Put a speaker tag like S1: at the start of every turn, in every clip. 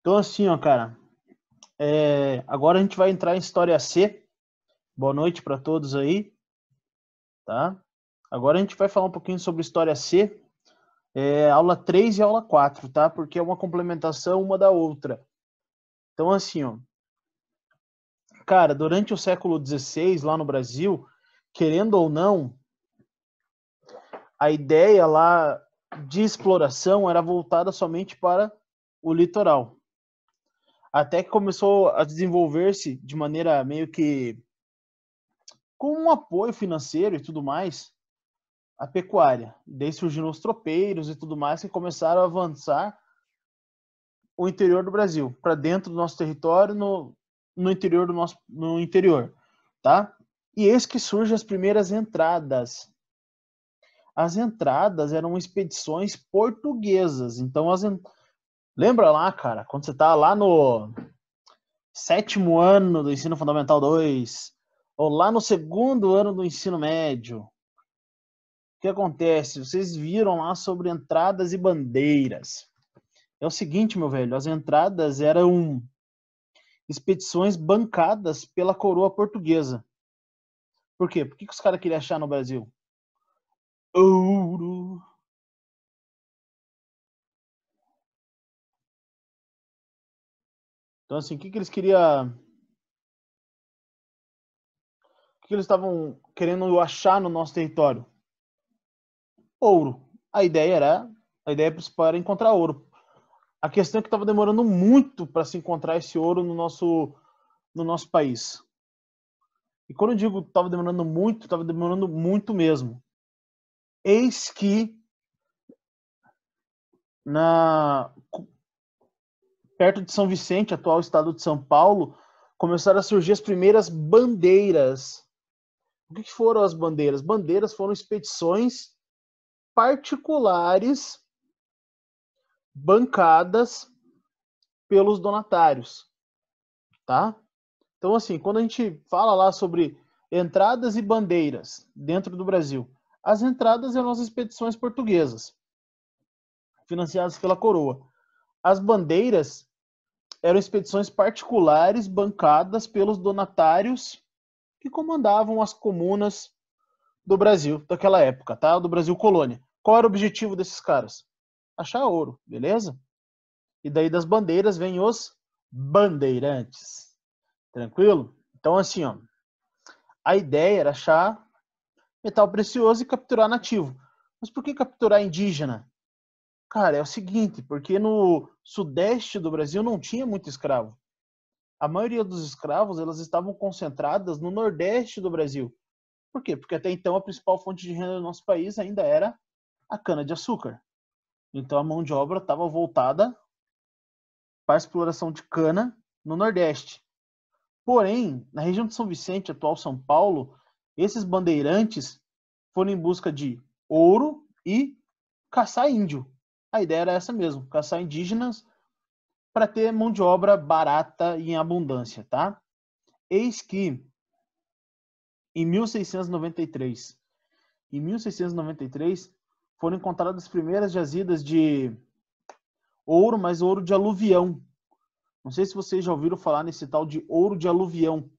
S1: Então, assim, ó, cara, agora a gente vai entrar em História C. Boa noite para todos aí, tá? Agora a gente vai falar um pouquinho sobre História C, aula 3 e aula 4, tá? Porque é uma complementação uma da outra. Então, assim, ó, cara, durante o século XVI, lá no Brasil, querendo ou não, a ideia lá de exploração era voltada somente para o litoral. Até que começou a desenvolver-se de maneira meio que com um apoio financeiro e tudo mais, a pecuária. Daí surgiram os tropeiros e tudo mais que começaram a avançar o interior do Brasil, para dentro do nosso território, no interior do nosso no interior, tá? E eis que surgem as primeiras entradas. As entradas eram expedições portuguesas. Então, lembra lá, cara, quando você tá lá no 7º ano do ensino fundamental 2, ou lá no 2º ano do ensino médio, o que acontece? Vocês viram lá sobre entradas e bandeiras. É o seguinte, meu velho, as entradas eram expedições bancadas pela coroa portuguesa. Por quê? Por que os caras queriam achar no Brasil? Ouro. Então, assim, o que eles queriam... O que eles estavam querendo achar no nosso território? Ouro. A ideia principal era encontrar ouro. A questão é que estava demorando muito para se encontrar esse ouro no nosso país. E quando eu digo estava demorando muito mesmo. Eis que perto de São Vicente, atual estado de São Paulo, começaram a surgir as primeiras bandeiras. O que foram as bandeiras? Bandeiras foram expedições particulares bancadas pelos donatários, tá? Então, assim, quando a gente fala lá sobre entradas e bandeiras dentro do Brasil, as entradas eram as expedições portuguesas, financiadas pela coroa. As bandeiras eram expedições particulares bancadas pelos donatários que comandavam as comunas do Brasil daquela época, tá? Do Brasil colônia. Qual era o objetivo desses caras? Achar ouro, beleza? E daí das bandeiras vem os bandeirantes. Tranquilo? Então, assim, ó, a ideia era achar metal precioso e capturar nativo. Mas por que capturar indígena? Cara, é o seguinte, porque no sudeste do Brasil não tinha muito escravo. A maioria dos escravos, elas estavam concentradas no nordeste do Brasil. Por quê? Porque até então a principal fonte de renda do nosso país ainda era a cana-de-açúcar. Então a mão de obra estava voltada para a exploração de cana no Nordeste. Porém, na região de São Vicente, atual São Paulo, esses bandeirantes foram em busca de ouro e caçar índio. A ideia era essa mesmo, caçar indígenas para ter mão de obra barata e em abundância, tá? Eis que em 1693, foram encontradas as primeiras jazidas de ouro, mas ouro de aluvião. Não sei se vocês já ouviram falar nesse tal de ouro de aluvião.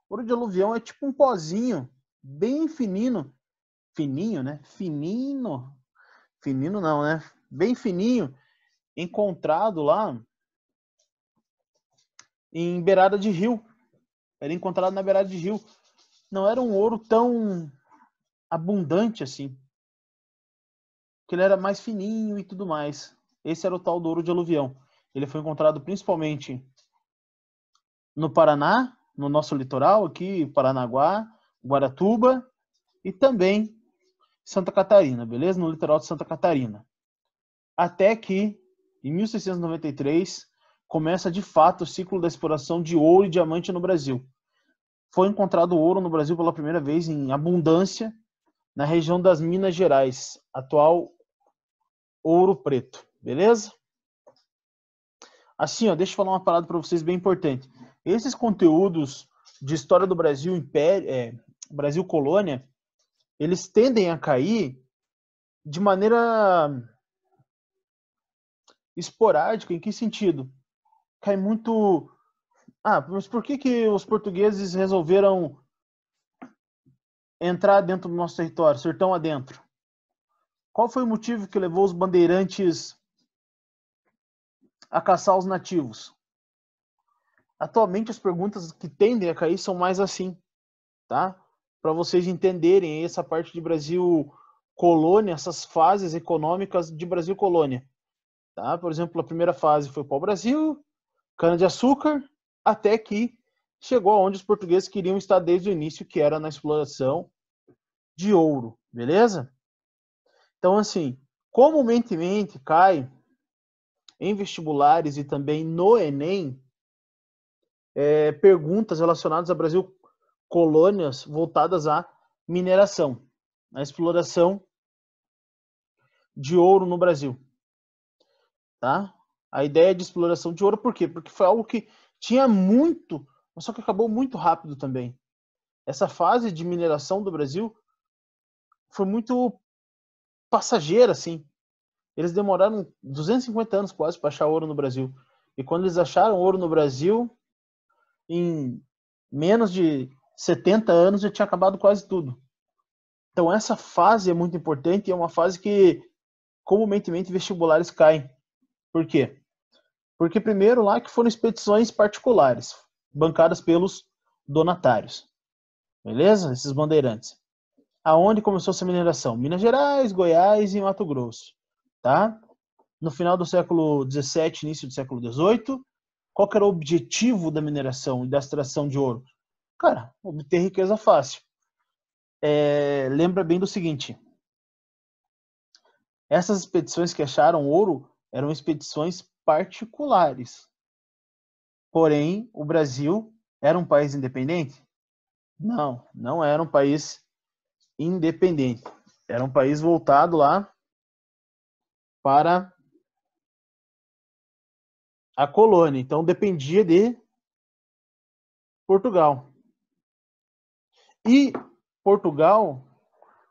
S1: Ouro de aluvião é tipo um pozinho bem fininho. Fininho, né? Fininho. Fininho não, né? Bem fininho. Encontrado lá em beirada de rio. Era encontrado na beirada de rio. Não era um ouro tão abundante assim. Que ele era mais fininho e tudo mais. Esse era o tal do ouro de aluvião. Ele foi encontrado principalmente no Paraná, no nosso litoral aqui, Paranaguá, Guaratuba e também Santa Catarina, beleza? No litoral de Santa Catarina. Até que, em 1693, começa de fato o ciclo da exploração de ouro e diamante no Brasil. Foi encontrado ouro no Brasil pela primeira vez em abundância na região das Minas Gerais, atual Ouro Preto, beleza? Assim, ó, deixa eu falar uma parada para vocês bem importante. Esses conteúdos de história do Brasil, Brasil colônia, eles tendem a cair de maneira esporádica. Em que sentido? cai muito... mas por que os portugueses resolveram entrar dentro do nosso território, sertão adentro? Qual foi o motivo que levou os bandeirantes a caçar os nativos? Atualmente, as perguntas que tendem a cair são mais assim, tá? Para vocês entenderem essa parte de Brasil colônia, essas fases econômicas de Brasil colônia, tá? Por exemplo, a primeira fase foi pau-brasil, cana-de-açúcar, até que chegou aonde os portugueses queriam estar desde o início, que era na exploração de ouro, beleza? Então, assim, comumente cai em vestibulares e também no Enem perguntas relacionadas a Brasil colônias voltadas à mineração, à exploração de ouro no Brasil, tá? A ideia de exploração de ouro, por quê? Porque foi algo que tinha muito, só que acabou muito rápido também. Essa fase de mineração do Brasil foi muito passageira, assim. Eles demoraram 250 anos quase para achar ouro no Brasil. E quando eles acharam ouro no Brasil, em menos de 70 anos já tinha acabado quase tudo. Então essa fase é muito importante e é uma fase que comumente vestibulares caem. Por quê? Porque primeiro lá que foram expedições particulares, bancadas pelos donatários. Beleza? Esses bandeirantes. Aonde começou essa mineração? Minas Gerais, Goiás e Mato Grosso. Tá? No final do século XVII, início do século XVIII, qual que era o objetivo da mineração e da extração de ouro? Cara, obter riqueza fácil. Lembra bem do seguinte: essas expedições que acharam ouro eram expedições particulares. Porém, o Brasil era um país independente? Não, não era um país independente. Era um país voltado lá para a colônia. Então, dependia de Portugal. E Portugal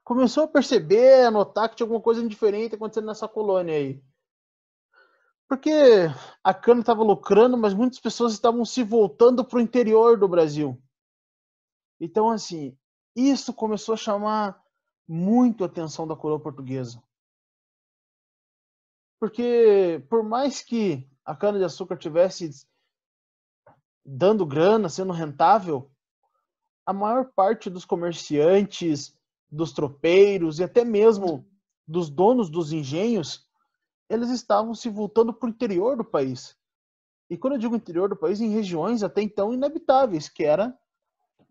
S1: começou a perceber, a notar que tinha alguma coisa diferente acontecendo nessa colônia aí. Porque a cana estava lucrando, mas muitas pessoas estavam se voltando para o interior do Brasil. Então, assim, isso começou a chamar muito a atenção da coroa portuguesa. Porque, por mais que a cana-de-açúcar tivesse dando grana, sendo rentável, a maior parte dos comerciantes, dos tropeiros e até mesmo dos donos dos engenhos, eles estavam se voltando para o interior do país. E quando eu digo interior do país, em regiões até então inabitáveis, que era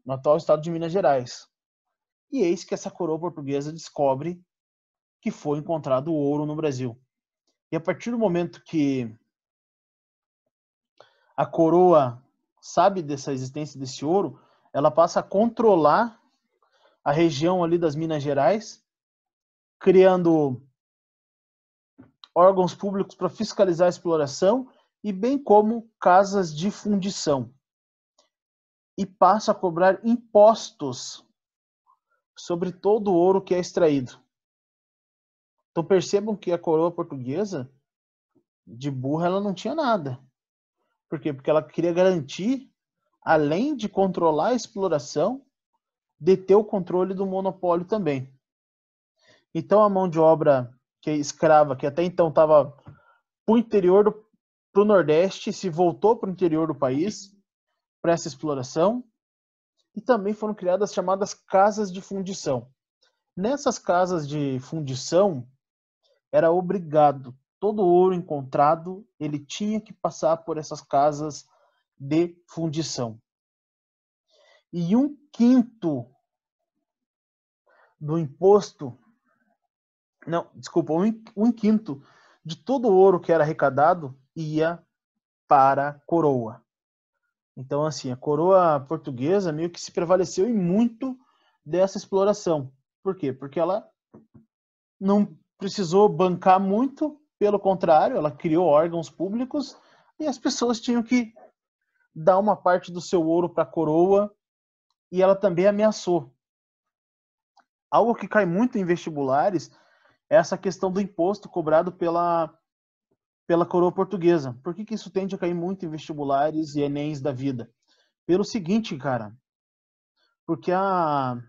S1: no atual estado de Minas Gerais. E eis que essa coroa portuguesa descobre que foi encontrado ouro no Brasil. E a partir do momento que a coroa sabe dessa existência desse ouro, ela passa a controlar a região ali das Minas Gerais, criando órgãos públicos para fiscalizar a exploração e bem como casas de fundição. E passa a cobrar impostos sobre todo o ouro que é extraído. Então percebam que a coroa portuguesa, de burra, ela não tinha nada. Por quê? Porque ela queria garantir, além de controlar a exploração, deter o controle do monopólio também. Então a mão de obra que é escrava, que até então estava para o interior, para o Nordeste, se voltou para o interior do país, para essa exploração, e também foram criadas as chamadas casas de fundição. Nessas casas de fundição, era obrigado, todo ouro encontrado, ele tinha que passar por essas casas de fundição. E 1/5 do imposto, não, desculpa, 1/5 de todo o ouro que era arrecadado ia para a coroa. Então, assim, a coroa portuguesa meio que se prevaleceu em muito dessa exploração. Por quê? Porque ela não precisou bancar muito, pelo contrário, ela criou órgãos públicos e as pessoas tinham que dar uma parte do seu ouro para a coroa, e ela também ameaçou. Algo que cai muito em vestibulares é essa questão do imposto cobrado pela pela coroa portuguesa. Por que isso tende a cair muito em vestibulares e enems da vida? Pelo seguinte, cara, porque a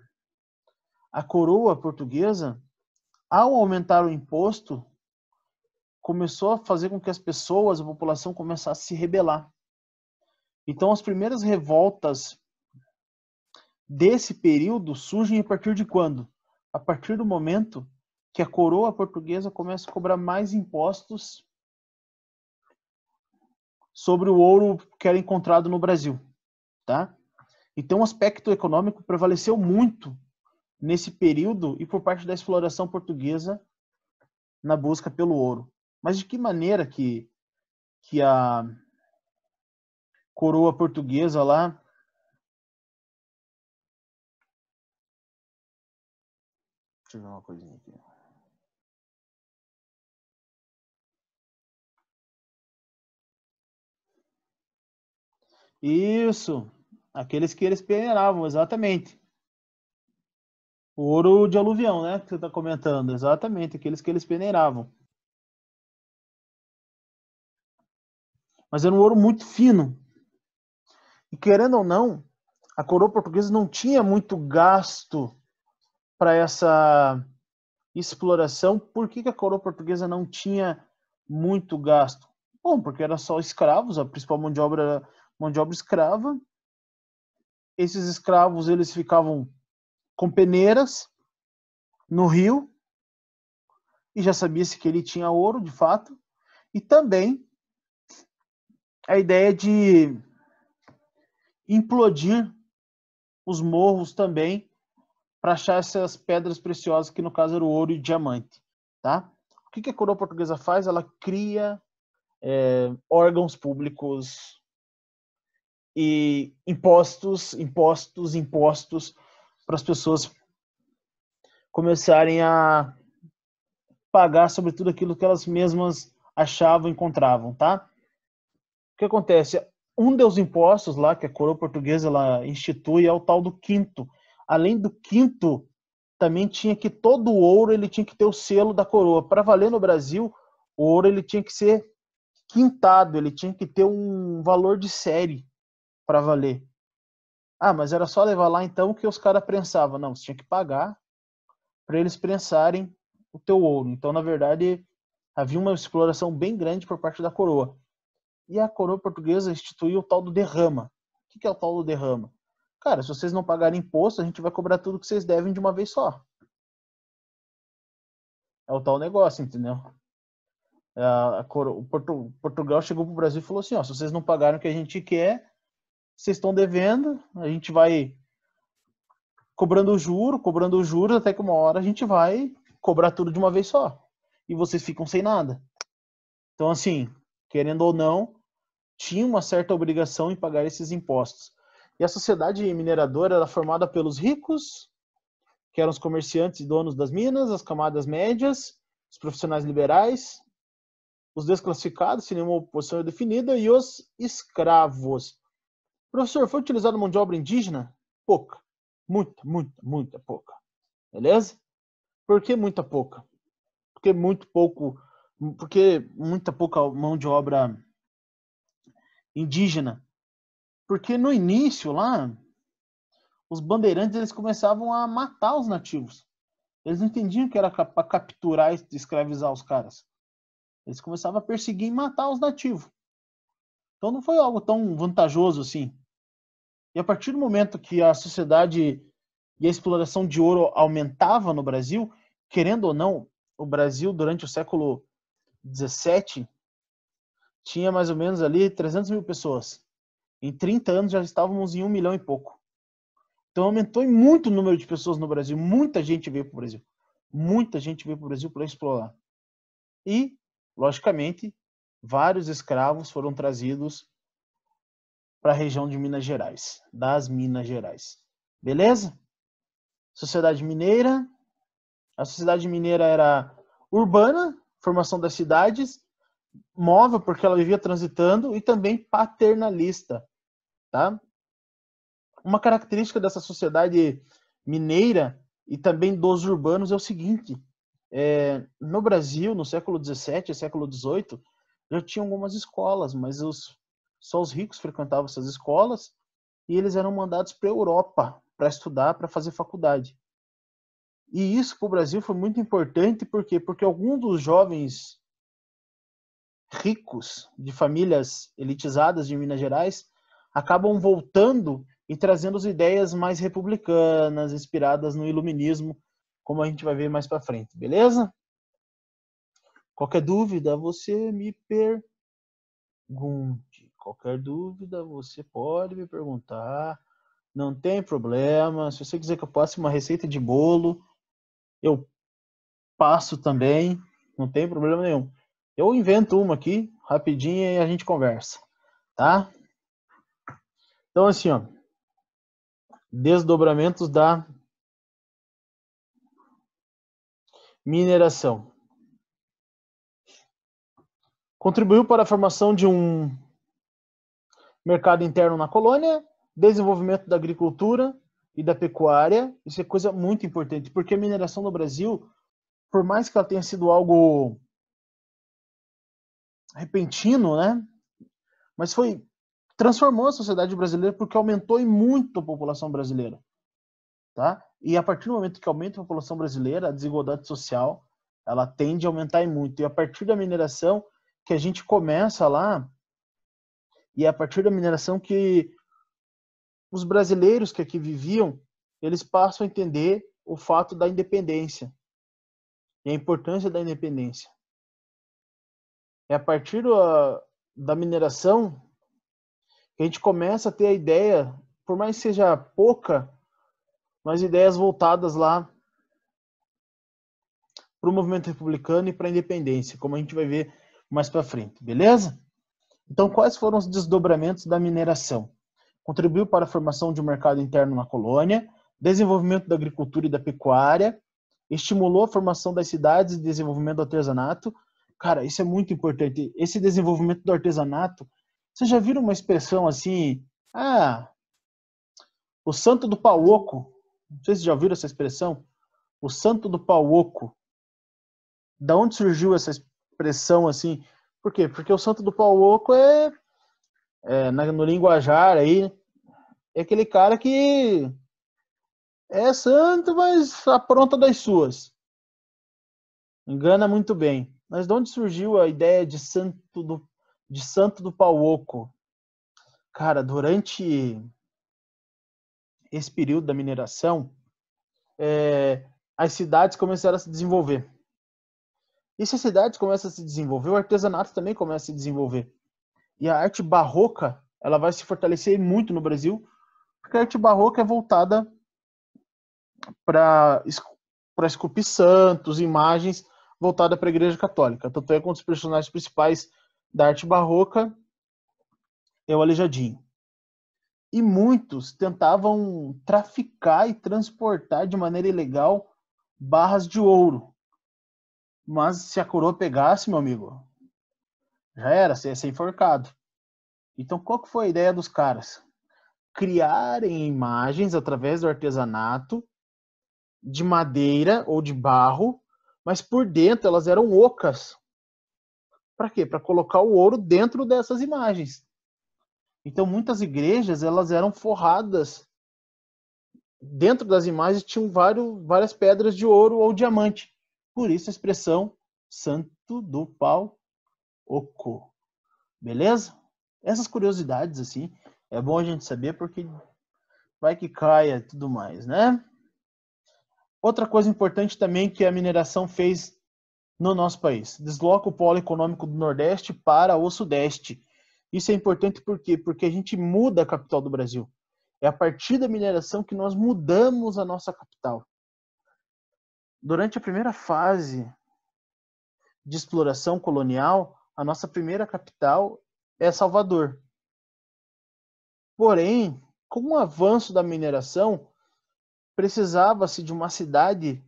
S1: coroa portuguesa, ao aumentar o imposto, começou a fazer com que as pessoas, a população, começasse a se rebelar. Então, as primeiras revoltas desse período surgem a partir de quando? A partir do momento que a coroa portuguesa começa a cobrar mais impostos sobre o ouro que era encontrado no Brasil, tá? Então, o aspecto econômico prevaleceu muito nesse período e por parte da exploração portuguesa na busca pelo ouro. Mas de que maneira que a coroa portuguesa lá... Deixa eu ver uma coisinha aqui. Isso, aqueles que eles peneiravam, exatamente. O ouro de aluvião, né, que você está comentando, exatamente, aqueles que eles peneiravam. Mas era um ouro muito fino. E querendo ou não, a coroa portuguesa não tinha muito gasto para essa exploração. Por que a coroa portuguesa não tinha muito gasto? Bom, porque era só escravos, a principal mão de obra escrava. Esses escravos, eles ficavam com peneiras no rio e já sabia-se que ele tinha ouro, de fato. E também a ideia de implodir os morros também para achar essas pedras preciosas, que no caso era o ouro e diamante, tá? O que a coroa portuguesa faz? Ela cria órgãos públicos e impostos para as pessoas começarem a pagar sobre tudo aquilo que elas mesmas achavam e encontravam, tá? O que acontece? Um dos impostos lá que a coroa portuguesa ela institui é o tal do quinto. Além do quinto, também tinha que todo o ouro ele tinha que ter o selo da coroa. Para valer no Brasil, o ouro ele tinha que ser quintado, ele tinha que ter um valor de série para valer. Ah, mas era só levar lá então que os caras prensavam. Não, você tinha que pagar para eles prensarem o teu ouro. Então, na verdade, havia uma exploração bem grande por parte da coroa. E a coroa portuguesa instituiu o tal do derrama. O que é o tal do derrama? Cara, se vocês não pagarem imposto, a gente vai cobrar tudo que vocês devem de uma vez só. É o tal negócio, entendeu? Portugal chegou para o Brasil e falou assim, ó, se vocês não pagarem o que a gente quer, vocês estão devendo, a gente vai cobrando juros, até que uma hora a gente vai cobrar tudo de uma vez só. E vocês ficam sem nada. Então, assim, querendo ou não, tinha uma certa obrigação em pagar esses impostos. E a sociedade mineradora era formada pelos ricos, que eram os comerciantes e donos das minas, as camadas médias, os profissionais liberais, os desclassificados, sem nenhuma posição definida, e os escravos. Professor, foi utilizada mão de obra indígena? Pouca. Muita pouca. Beleza? Por que muita pouca? Porque muita pouca mão de obra indígena. Porque no início lá, os bandeirantes eles começavam a matar os nativos. Eles não entendiam que era para capturar e escravizar os caras. Eles começavam a perseguir e matar os nativos. Então não foi algo tão vantajoso assim. E a partir do momento que a sociedade e a exploração de ouro aumentava no Brasil, querendo ou não, o Brasil durante o século XVII tinha mais ou menos ali 300 mil pessoas. Em 30 anos já estávamos em 1 milhão e pouco. Então aumentou muito o número de pessoas no Brasil. Muita gente veio para o Brasil. Muita gente veio para o Brasil para explorar. E, logicamente, vários escravos foram trazidos para a região de Minas Gerais, das Minas Gerais. Beleza? Sociedade mineira. A sociedade mineira era urbana, formação das cidades, móvel porque ela vivia transitando, e também paternalista, tá? Uma característica dessa sociedade mineira e também dos urbanos é o seguinte: no Brasil, no século XVII e século XVIII, já tinha algumas escolas, mas só os ricos frequentavam essas escolas e eles eram mandados para a Europa para estudar, para fazer faculdade. E isso para o Brasil foi muito importante, por quê? Porque alguns dos jovens ricos de famílias elitizadas de Minas Gerais acabam voltando e trazendo as ideias mais republicanas, inspiradas no iluminismo, como a gente vai ver mais para frente, beleza? Qualquer dúvida, você me pergunte. Qualquer dúvida, você pode me perguntar. Não tem problema. Se você quiser que eu passe uma receita de bolo, eu passo também. Não tem problema nenhum. Eu invento uma aqui, rapidinho, e a gente conversa. Tá? Então, assim, ó. Desdobramentos da mineração. Contribuiu para a formação de um mercado interno na colônia, desenvolvimento da agricultura e da pecuária. Isso é coisa muito importante, porque a mineração no Brasil, por mais que ela tenha sido algo repentino, né? Mas transformou a sociedade brasileira porque aumentou em muito a população brasileira, tá? E a partir do momento que aumenta a população brasileira, a desigualdade social, ela tende a aumentar em muito. E a partir da mineração que a gente começa lá, e é a partir da mineração que os brasileiros que aqui viviam, eles passam a entender o fato da independência e a importância da independência. É a partir da mineração que a gente começa a ter a ideia, por mais que seja pouca, mas ideias voltadas lá para o movimento republicano e para a independência, como a gente vai ver mais para frente, beleza? Então, quais foram os desdobramentos da mineração? Contribuiu para a formação de um mercado interno na colônia, desenvolvimento da agricultura e da pecuária, estimulou a formação das cidades e desenvolvimento do artesanato. Cara, isso é muito importante. Esse desenvolvimento do artesanato, vocês já viram uma expressão assim, o santo do pau oco? Não sei se já ouviram essa expressão. O santo do pau oco. Da onde surgiu essa expressão assim? Por quê? Porque o santo do pau oco no linguajar aí, é aquele cara que é santo, mas apronta das suas. Engana muito bem. Mas de onde surgiu a ideia de santo do pau oco? Cara, durante esse período da mineração, as cidades começaram a se desenvolver. E se as cidades começam a se desenvolver, o artesanato também começa a se desenvolver. E a arte barroca, ela vai se fortalecer muito no Brasil, porque a arte barroca é voltada para esculpir santos, imagens voltada para a Igreja Católica. Tanto é que um dos personagens principais da arte barroca é o Aleijadinho. E muitos tentavam traficar e transportar de maneira ilegal barras de ouro. Mas se a coroa pegasse, meu amigo, já era, você ia ser enforcado. Então, qual que foi a ideia dos caras? Criarem imagens através do artesanato de madeira ou de barro, mas por dentro elas eram ocas. Para quê? Para colocar o ouro dentro dessas imagens. Então, muitas igrejas elas eram forradas. Dentro das imagens tinham várias pedras de ouro ou diamante. Por isso a expressão santo do pau oco. Beleza? Essas curiosidades, assim, é bom a gente saber porque vai que caia e tudo mais, né? Outra coisa importante também que a mineração fez no nosso país. Desloca o polo econômico do Nordeste para o Sudeste. Isso é importante por quê? Porque a gente muda a capital do Brasil. É a partir da mineração que nós mudamos a nossa capital. Durante a primeira fase de exploração colonial, a nossa primeira capital é Salvador. Porém, com o avanço da mineração, precisava-se de uma cidade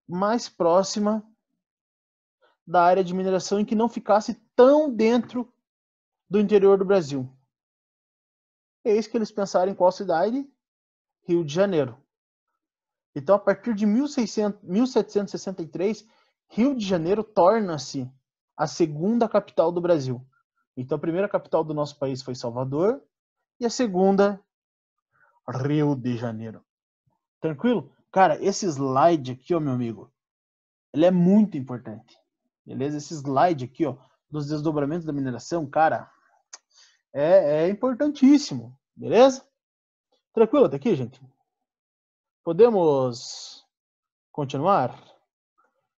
S1: mais próxima da área de mineração em que não ficasse tão dentro do interior do Brasil. Eis que eles pensaram em qual cidade? Rio de Janeiro. Então, a partir de 1763, Rio de Janeiro torna-se a segunda capital do Brasil. Então, a primeira capital do nosso país foi Salvador e a segunda, Rio de Janeiro. Tranquilo? Cara, esse slide aqui, ó, meu amigo, ele é muito importante. Beleza? Esse slide aqui, ó, dos desdobramentos da mineração, cara, é importantíssimo. Beleza? Tranquilo até aqui, gente? Podemos continuar?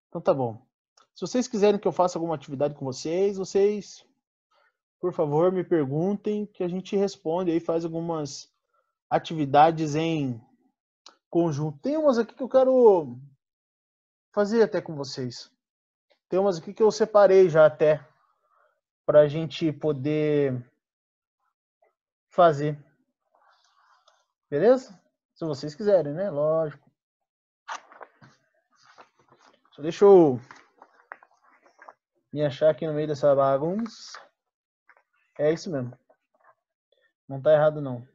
S1: Então tá bom. Se vocês quiserem que eu faça alguma atividade com vocês, por favor, me perguntem que a gente responde aí, faz algumas atividades em conjunto. Tem umas aqui que eu quero fazer até com vocês. Tem umas aqui que eu separei já até para a gente poder fazer. Beleza? Se vocês quiserem, né? Lógico. Só deixa eu me achar aqui no meio dessa bagunça. É isso mesmo. Não tá errado, não.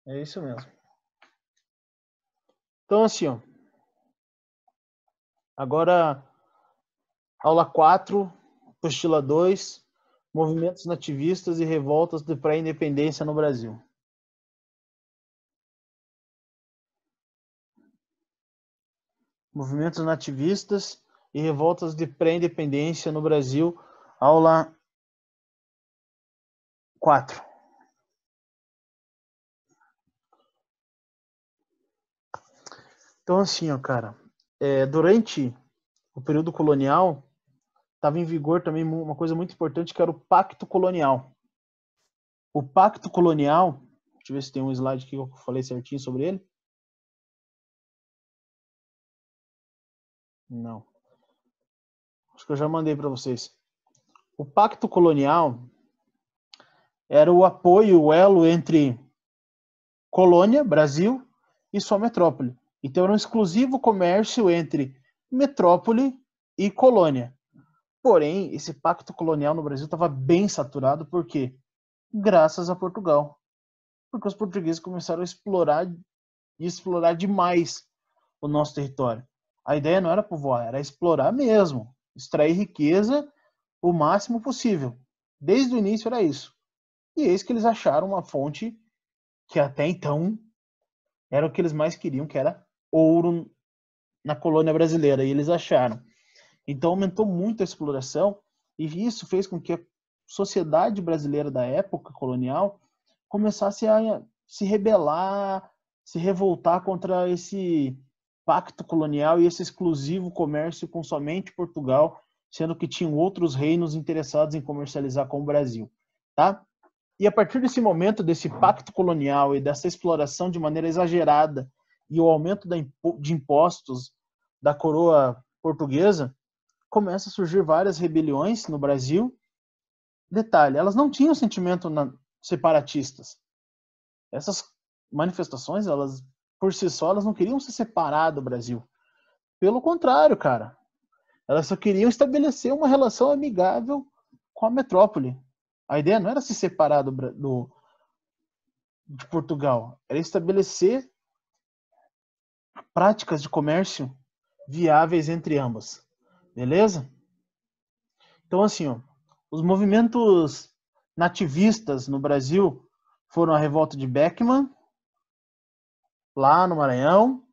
S1: É isso mesmo. Então, assim, ó. Agora, aula 4, apostila 2, movimentos nativistas e revoltas de pré-independência no Brasil. Movimentos nativistas e revoltas de pré-independência no Brasil, aula 4. Então, assim, ó, cara, durante o período colonial, estava em vigor também uma coisa muito importante, que era o Pacto Colonial. O Pacto Colonial, deixa eu ver se tem um slide aqui que eu falei certinho sobre ele. Não. Acho que eu já mandei para vocês. O Pacto Colonial era o apoio, o elo entre colônia, Brasil, e sua metrópole. Então era um exclusivo comércio entre metrópole e colônia. Porém, esse pacto colonial no Brasil estava bem saturado, por quê? Graças a Portugal. Porque os portugueses começaram a explorar demais o nosso território. A ideia não era povoar, era explorar mesmo, extrair riqueza o máximo possível. Desde o início era isso. E eis que eles acharam uma fonte que até então era o que eles mais queriam, que era ouro na colônia brasileira, e eles acharam. Então aumentou muito a exploração, e isso fez com que a sociedade brasileira da época colonial começasse a se rebelar, se revoltar contra esse pacto colonial e esse exclusivo comércio com somente Portugal, sendo que tinham outros reinos interessados em comercializar com o Brasil, tá? E a partir desse momento, desse pacto colonial e dessa exploração de maneira exagerada e o aumento de impostos da coroa portuguesa, começa a surgir várias rebeliões no Brasil. Detalhe, elas não tinham sentimento separatistas. Essas manifestações, elas por si só, elas não queriam se separar do Brasil. Pelo contrário, cara. Elas só queriam estabelecer uma relação amigável com a metrópole. A ideia não era se separar de Portugal, era estabelecer práticas de comércio viáveis entre ambas. Beleza? Então, assim, ó, os movimentos nativistas no Brasil foram a Revolta de Beckman, lá no Maranhão,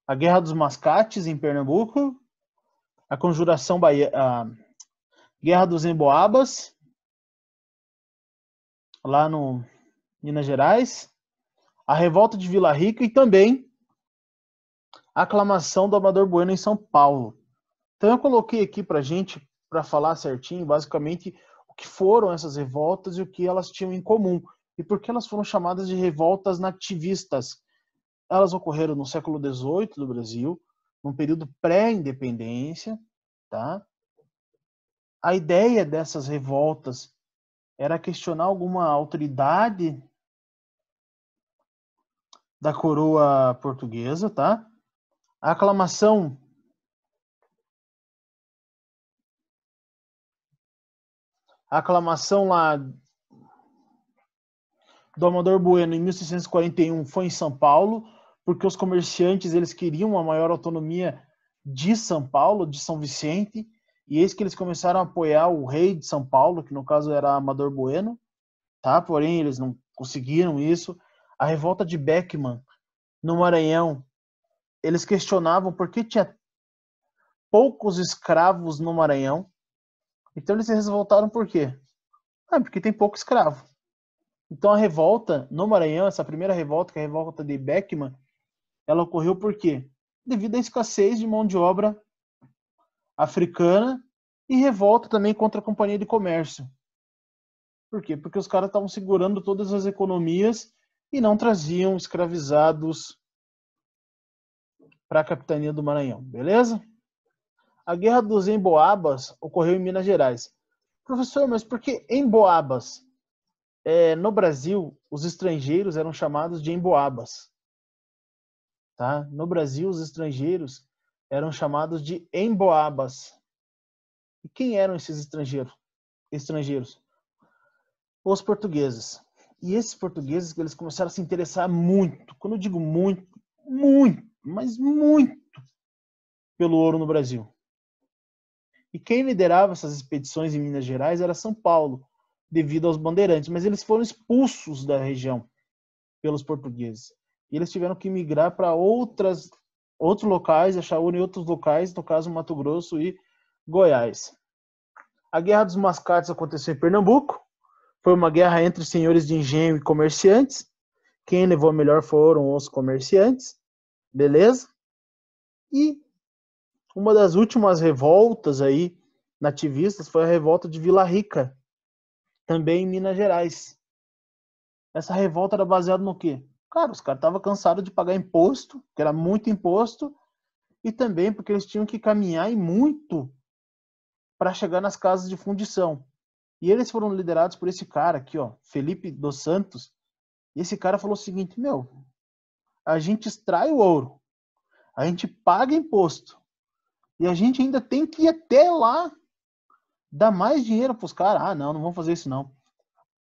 S1: a Guerra dos Mascates, em Pernambuco, a Conjuração a Guerra dos Emboabas, lá no Minas Gerais, a Revolta de Vila Rica e também a Aclamação do Amador Bueno em São Paulo. Então eu coloquei aqui pra gente, para falar certinho, basicamente, o que foram essas revoltas e o que elas tinham em comum. E por que elas foram chamadas de revoltas nativistas. Elas ocorreram no século XVIII do Brasil, num período pré-independência, tá? A ideia dessas revoltas era questionar alguma autoridade da coroa portuguesa, tá? A aclamação lá do Amador Bueno em 1641 foi em São Paulo, porque os comerciantes eles queriam uma maior autonomia de São Paulo, de São Vicente, E eis que eles começaram a apoiar o rei de São Paulo, que no caso era Amador Bueno, tá? Porém, eles não conseguiram isso. A revolta de Beckman, no Maranhão, eles questionavam por que tinha poucos escravos no Maranhão. Então eles se revoltaram por quê? Porque tem pouco escravo. Então a revolta no Maranhão, essa primeira revolta, que é a revolta de Beckman, ela ocorreu por quê? Devido à escassez de mão de obra africana e revolta também contra a Companhia de Comércio. Por quê? Porque os caras estavam segurando todas as economias e não traziam escravizados para a capitania do Maranhão, beleza? A Guerra dos Emboabas ocorreu em Minas Gerais. Professor, mas por que Emboabas? No Brasil, os estrangeiros eram chamados de emboabas. Tá? No Brasil, os estrangeiros eram chamados de emboabas. E quem eram esses estrangeiros? Os portugueses. E esses portugueses, eles começaram a se interessar muito, quando eu digo muito, mas muito, pelo ouro no Brasil. E quem liderava essas expedições em Minas Gerais era São Paulo, devido aos bandeirantes, mas eles foram expulsos da região pelos portugueses. E eles tiveram que migrar para outros locais, achar ouro em outros locais, no caso Mato Grosso e Goiás. A Guerra dos Mascates aconteceu em Pernambuco. Foi uma guerra entre senhores de engenho e comerciantes. Quem levou a melhor foram os comerciantes. Beleza? E uma das últimas revoltas aí nativistas foi a revolta de Vila Rica, também em Minas Gerais. Essa revolta era baseada no quê? Cara, os caras estavam cansados de pagar imposto, que era muito imposto, e também porque eles tinham que caminhar e muito para chegar nas casas de fundição. E eles foram liderados por esse cara aqui, ó, Felipe dos Santos. E esse cara falou o seguinte: a gente extrai o ouro, a gente paga imposto, e a gente ainda tem que ir até lá dar mais dinheiro para os caras. Ah, não vamos fazer isso não.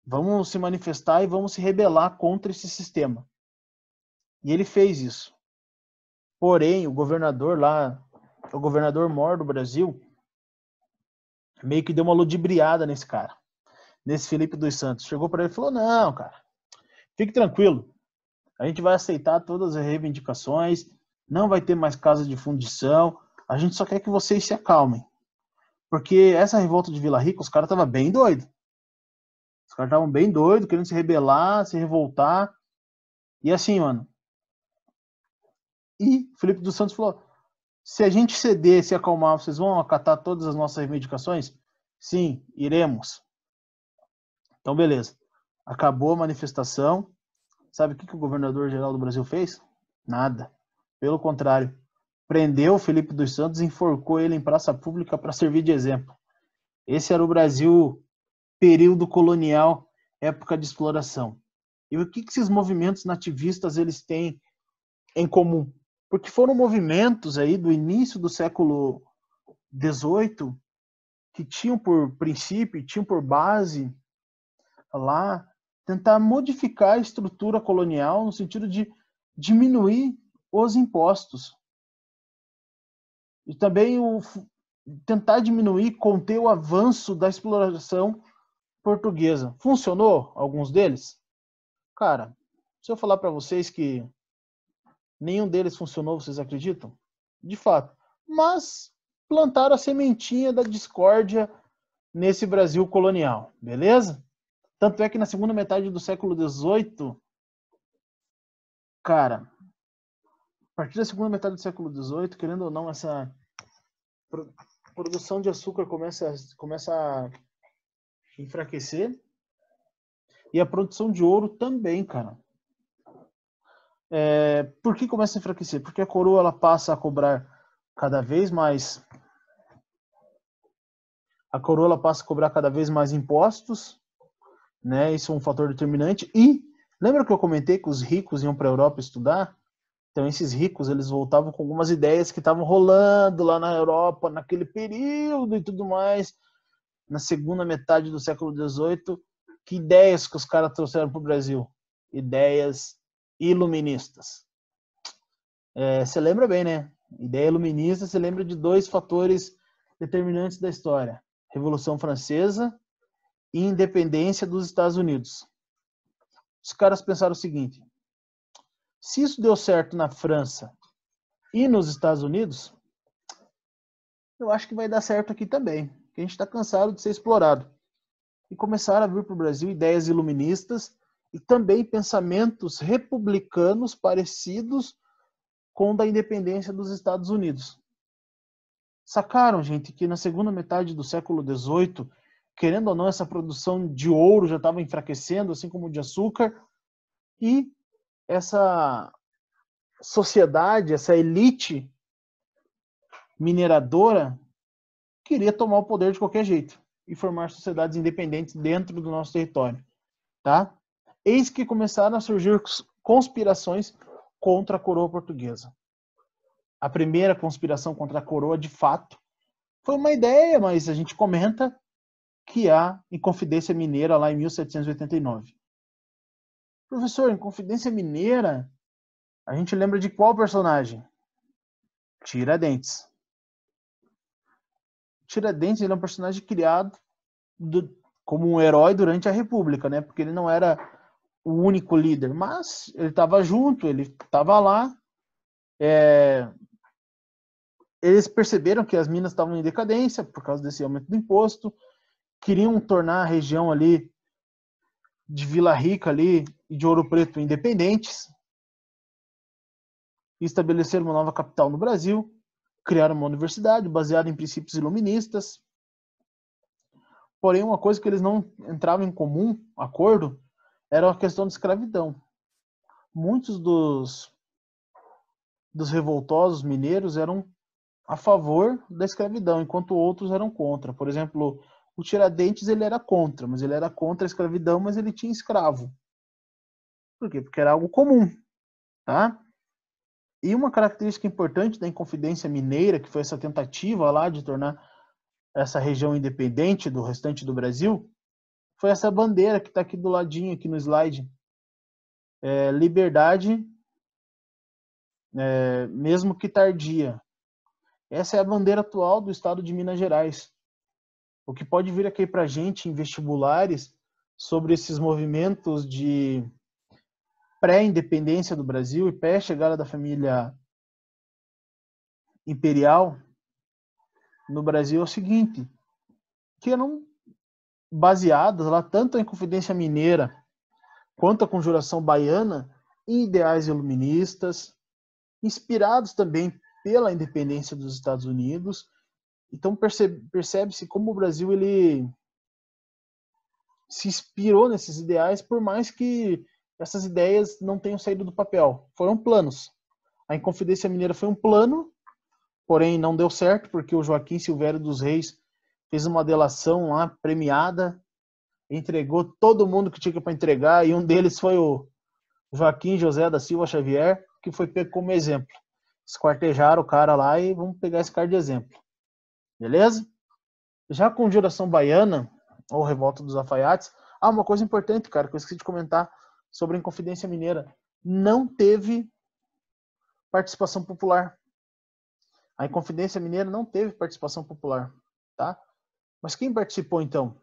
S1: Vamos se manifestar e vamos se rebelar contra esse sistema. E ele fez isso. Porém, o governador mor do Brasil, meio que deu uma ludibriada nesse cara, nesse Felipe dos Santos. Chegou para ele e falou: não, cara, fique tranquilo. A gente vai aceitar todas as reivindicações, não vai ter mais casa de fundição, a gente só quer que vocês se acalmem. Porque essa revolta de Vila Rica, os caras estavam bem doidos. Os caras estavam bem doidos, querendo se rebelar, se revoltar. E assim, mano. E Felipe dos Santos falou: se a gente ceder, se acalmar, vocês vão acatar todas as nossas reivindicações? Sim, iremos. Então, beleza. Acabou a manifestação. Sabe o que o governador-geral do Brasil fez? Nada. Pelo contrário. Prendeu o Felipe dos Santos e enforcou ele em praça pública para servir de exemplo. Esse era o Brasil período colonial, época de exploração. E o que esses movimentos nativistas eles têm em comum? Porque foram movimentos aí do início do século XVIII que tinham por princípio, tinham por base lá tentar modificar a estrutura colonial no sentido de diminuir os impostos. E também tentar diminuir, conter o avanço da exploração portuguesa. Funcionou alguns deles? Cara, se eu falar para vocês que nenhum deles funcionou, vocês acreditam? De fato. Mas plantaram a sementinha da discórdia nesse Brasil colonial, beleza? Tanto é que na segunda metade do século XVIII, cara, a partir da segunda metade do século XVIII, querendo ou não, essa produção de açúcar começa a enfraquecer e a produção de ouro também, cara. Por que começa a enfraquecer? Porque a coroa ela passa a cobrar cada vez mais impostos, né? Isso é um fator determinante. E lembra que eu comentei que os ricos iam para a Europa estudar? Então esses ricos eles voltavam com algumas ideias que estavam rolando lá na Europa naquele período e tudo mais. Na segunda metade do século XVIII, que ideias que os caras trouxeram para o Brasil? Ideias iluministas. Você lembra bem, né? Ideia iluminista, você lembra de dois fatores determinantes da história: Revolução Francesa e independência dos Estados Unidos. Os caras pensaram o seguinte: se isso deu certo na França e nos Estados Unidos, eu acho que vai dar certo aqui também, porque a gente está cansado de ser explorado. E começaram a vir para o Brasil ideias iluministas e também pensamentos republicanos parecidos com o da independência dos Estados Unidos. Sacaram, gente, que na segunda metade do século XVIII, querendo ou não, essa produção de ouro já estava enfraquecendo, assim como de açúcar, e essa sociedade, essa elite mineradora queria tomar o poder de qualquer jeito e formar sociedades independentes dentro do nosso território, tá? Eis que começaram a surgir conspirações contra a coroa portuguesa. A primeira conspiração contra a coroa, de fato, foi uma ideia, mas a gente comenta que há Inconfidência Mineira lá em 1789. Professor, Inconfidência Mineira, a gente lembra de qual personagem? Tiradentes. Tiradentes, ele é um personagem criado como um herói durante a República, né? Porque ele não era o único líder, mas ele estava junto, ele estava lá. Eles perceberam que as minas estavam em decadência por causa desse aumento do imposto, queriam tornar a região ali de Vila Rica ali e de Ouro Preto independentes, estabeleceram uma nova capital no Brasil, criaram uma universidade baseada em princípios iluministas. Porém, uma coisa que eles não entravam em comum acordo era a questão da escravidão. Muitos dos revoltosos mineiros eram a favor da escravidão, enquanto outros eram contra. Por exemplo, o Tiradentes, ele era contra, mas ele era contra a escravidão, mas ele tinha escravo. Por quê? Porque era algo comum, tá? E uma característica importante da Inconfidência Mineira, que foi essa tentativa lá de tornar essa região independente do restante do Brasil, foi essa bandeira que está aqui do ladinho, aqui no slide. Liberdade, mesmo que tardia. Essa é a bandeira atual do estado de Minas Gerais. O que pode vir aqui para a gente em vestibulares sobre esses movimentos de pré-independência do Brasil e pré-chegada da família imperial no Brasil é o seguinte, que eram baseadas lá tanto a Inconfidência Mineira quanto a Conjuração Baiana em ideais iluministas, inspirados também pela independência dos Estados Unidos. Então percebe-se como o Brasil ele se inspirou nesses ideais, por mais que essas ideias não tenham saído do papel. Foram planos. A Inconfidência Mineira foi um plano, porém não deu certo, porque o Joaquim Silvério dos Reis fez uma delação lá, premiada, entregou todo mundo que tinha para entregar, e um deles foi o Joaquim José da Silva Xavier, que foi pego como exemplo. Esquartejaram o cara lá e vamos pegar esse cara de exemplo. Beleza? Já a Conjuração Baiana, ou Revolta dos Alfaiates, uma coisa importante, cara, que eu esqueci de comentar sobre a Inconfidência Mineira. Não teve participação popular. A Inconfidência Mineira não teve participação popular, tá? Mas quem participou, então?